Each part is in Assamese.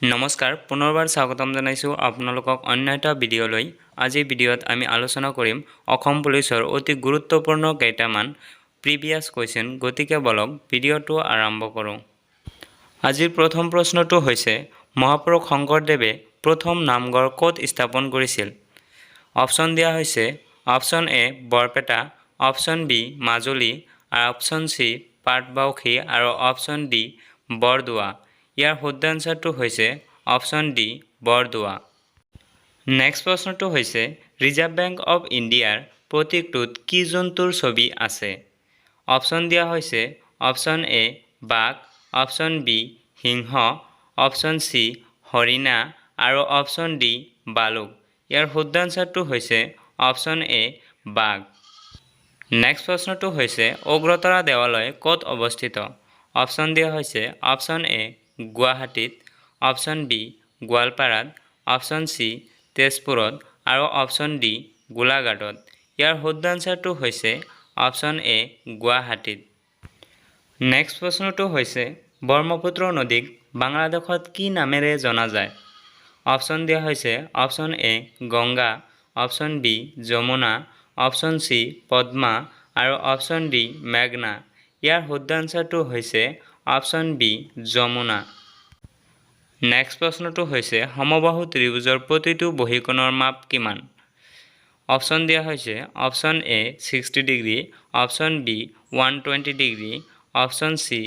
নমস্কাৰ পুনৰবাৰ স্বাগতম জনাইছো আপোনালোকক অন্য এটা ভিডিঅ'লৈ। আজি ভিডিঅ'ত আমি আলোচনা কৰিম অসম পুলিচৰ অতি গুৰুত্বপূৰ্ণ কেইটামান প্ৰিভিয়াছ কোৱেশ্চন। গতিকে বলক ভিডিঅ'টো আৰম্ভ কৰোঁ। আজিৰ প্ৰথম প্ৰশ্নটো হৈছে মহাপুৰুষ শংকৰদেৱে প্ৰথম নামঘৰ ক'ত স্থাপন কৰিছিল? অপশ্যন দিয়া হৈছে option A Barpeta, option B Majuli, option C Patbausi আৰু অপশ্যন ডি বৰদোৱা। ইয়াৰ শুদ্ধ এনচাৰটো হৈছে অপশ্যন ডি বৰদোৱা। নেক্সট প্ৰশ্নটো হৈছে ৰিজাৰ্ভ বেংক অৱ ইণ্ডিয়াৰ প্ৰতীকটোত কি জন্তুৰ ছবি আছে? অপশ্যন দিয়া হৈছে অপশ্যন এ বাঘ, অপশ্যন বি সিংহ, অপশ্যন চি হৰিণা আৰু অপশ্যন ডি বালুক। ইয়াৰ শুদ্ধ এনচাৰটো হৈছে অপশ্যন এ বাঘ। নেক্সট প্ৰশ্নটো হৈছে উগ্ৰতাৰা দেৱালয় ক'ত অৱস্থিত? অপশ্যন দিয়া হৈছে অপশ্যন এ গুৱাহাটীত, অপশ্যন বি গোৱালপাৰাত, অপশ্যন চি তেজপুৰত আৰু অপশ্যন ডি গোলাঘাটত। ইয়াৰ শুদ্ধ এনচাৰটো হৈছে অপশ্যন এ গুৱাহাটীত। নেক্সট প্ৰশ্নটো হৈছে ব্ৰহ্মপুত্ৰ নদীক বাংলাদেশত কি নামেৰে জনা যায়? অপশ্যন দিয়া হৈছে option A Ganga, option B Yamuna, option C Padma আৰু অপশ্যন ডি মেঘনা। ইয়াৰ শুদ্ধ এনচাৰটো হৈছে অপশ্যন বি যমুনা। নেক্সট প্ৰশ্নটো হৈছে সমবাহু ত্ৰিভুজৰ প্ৰতিটো বহিকোণৰ মাপ কিমান? অপশ্যন দিয়া হৈছে option A 60 degree, option B 120 degree, option C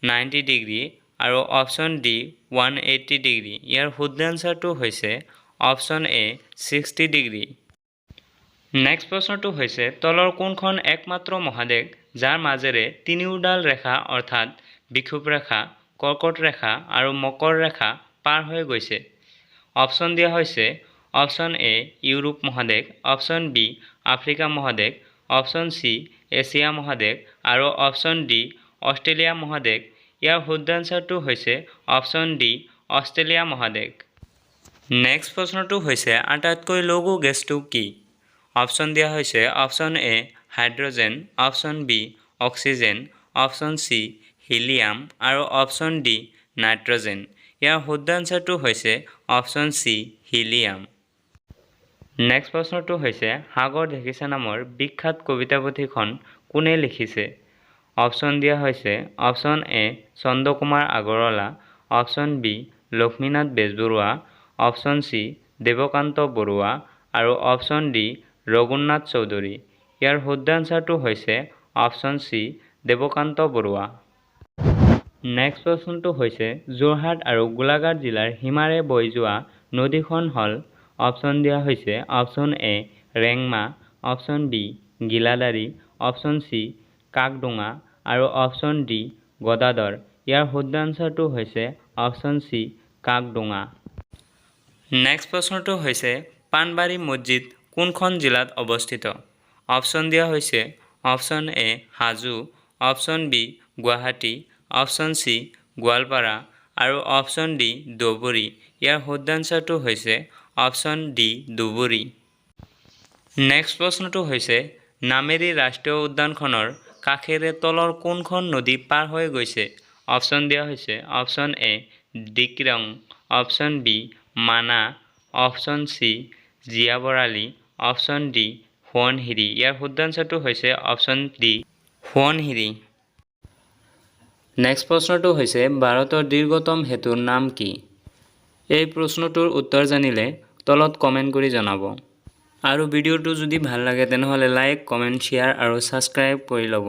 90 degree আৰু অপশ্যন ডি 180 ডিগ্ৰী। ইয়াৰ শুদ্ধ এনচাৰটো হৈছে অপশ্যন এ 60 ডিগ্ৰী। নেক্সট প্ৰশ্নটো হৈছে তলৰ কোনখন একমাত্ৰ মহাদেশ যাৰ মাজেৰে তিনিওডাল ৰেখা অৰ্থাৎ বিষুৱ ৰেখা, কৰ্কট ৰেখা আৰু মকৰ ৰেখা পাৰ হৈ গৈছে? অপশ্যন দিয়া হৈছে অপশ্যন এ ইউৰোপ মহাদেশ, অপশ্যন বি আফ্ৰিকা মহাদেশ, অপশ্যন চি এছিয়া মহাদেশ আৰু অপশ্যন ডি অষ্ট্ৰেলিয়া মহাদেশ। ইয়াৰ শুদ্ধ এনচাৰটো হৈছে অপশ্যন ডি অষ্ট্ৰেলিয়া মহাদেশ। নেক্সট প্ৰশ্নটো হৈছে আটাইতকৈ লঘু গেছটো কি? অপশ্যন দিয়া হৈছে option A hydrogen, option B oxygen, option C helium আৰু অপশ্যন ডি নাইট্ৰজেন। ইয়াৰ শুদ্ধ এনচাৰটো হৈছে অপশ্যন চি হিলিয়াম। নেক্সট প্ৰশ্নটো হৈছে সাগৰ দেখিছা নামৰ বিখ্যাত কবিতাপুথিখন কোনে লিখিছে? অপশ্যন দিয়া হৈছে option A Chandrakumar Agarwala, option B Lakshminath Bezbaroa, option C Devakanta Barua আৰু অপশ্যন ডি ৰঘুনাথ চৌধুৰী। ইয়াৰ শুদ্ধ এনচাৰটো হৈছে option C Devakanta Barua. Next প্ৰশ্নটো হৈছে যোৰহাট আৰু গোলাঘাট জিলাৰ সীমাৰে বৈ যোৱা নদীখন হ'ল? অপশ্যন দিয়া হৈছে option A Rengma, option B Giladari, option C Kakodonga আৰু অপশ্যন ডি গদাধৰ। ইয়াৰ শুদ্ধ এনচাৰটো হৈছে অপশ্যন চি কাকডোঙা। নেক্সট প্ৰশ্নটো হৈছে পাণবাৰী মছজিদ কোনখন জিলাত অৱস্থিত? অপশ্যন দিয়া হৈছে option A Hajo, option B Guwahati, option C Goalpara আৰু অপশ্যন ডি ধুবুৰী। ইয়াৰ শুদ্ধ এনচাৰটো হৈছে অপশ্যন ডি ধুবুৰী। নেক্সট প্ৰশ্নটো হৈছে নামেৰী ৰাষ্ট্ৰীয় উদ্যানখনৰ কাষেৰে তলৰ কোনখন নদী পাৰ হৈ গৈছে? অপশ্যন দিয়া হৈছে option A Dikrong, option B Mana, option C Jiabharali, option D Subansiri. ইয়াৰ শুদ্ধ এনচাৰটো হৈছে অপশ্যন ডি সোৱণশিৰি। নেক্সট প্ৰশ্নটো হৈছে ভাৰতৰ দীৰ্ঘতম সেতুৰ নাম কি? এই প্ৰশ্নটোৰ উত্তৰ জানিলে তলত কমেণ্ট কৰি জনাব। আৰু ভিডিঅ'টো যদি ভাল লাগে তেনেহ'লে লাইক, কমেণ্ট, শ্বেয়াৰ আৰু ছাবস্ক্ৰাইব কৰি ল'ব।